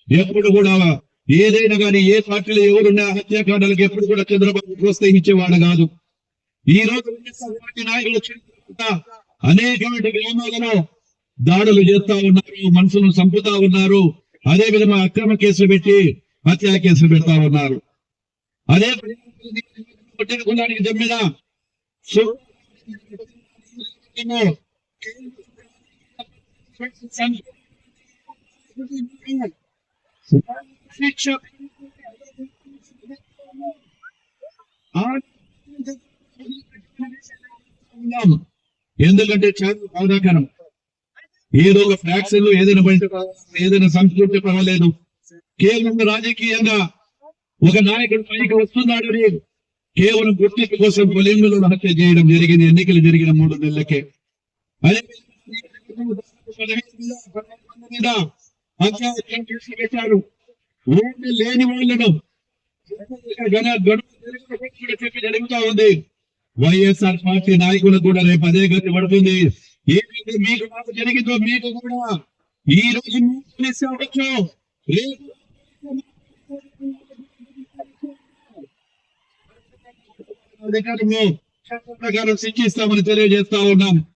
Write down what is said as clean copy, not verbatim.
ఎప్పుడు కూడా ఏదైనా కానీ ఏ పార్టీలో ఎవరున్నా హత్యాకాండాలకు ఎప్పుడు కూడా చంద్రబాబు ప్రోత్సహించేవాడు కాదు. ఈ రోజు పార్టీ నాయకులు అనేకమైన గ్రామాలలో దాడులు చేస్తా ఉన్నారు, మనుషులను చంపుతా ఉన్నారు. అదే విధంగా అక్రమ కేసులు పెట్టి హత్యా కేసులు పెడతా ఉన్నారు. అదే కులానికి చెందిన ఎందుకంటే చాలా బాధాకరం. ఏదో ఒక ఫ్యాక్షన్ ఏదైనా బయట ఏదైనా సంస్కృతి పర్వాలేదు, కేవలం రాజకీయంగా ఒక నాయకుడు పైకి వస్తున్నాడని కేవలం గుర్తింపు కోసం పొలింగులో హత్య చేయడం జరిగింది ఎన్నికలు జరిగిన 3 నెలలకే. అదే పెట్టారు. ఓట్లు లేని వాళ్ళను చెప్పి జరుగుతా ఉంది. వైఎస్ఆర్ పార్టీ నాయకులకు కూడా రేపు అదే గతి పడుతుంది. ఏదైతే మీకు మాకు జరిగిందో మీకు కూడా ఈ రోజు అవ్వచ్చు, రేపు ప్రకారం శిక్షిస్తామని తెలియజేస్తా ఉన్నాం.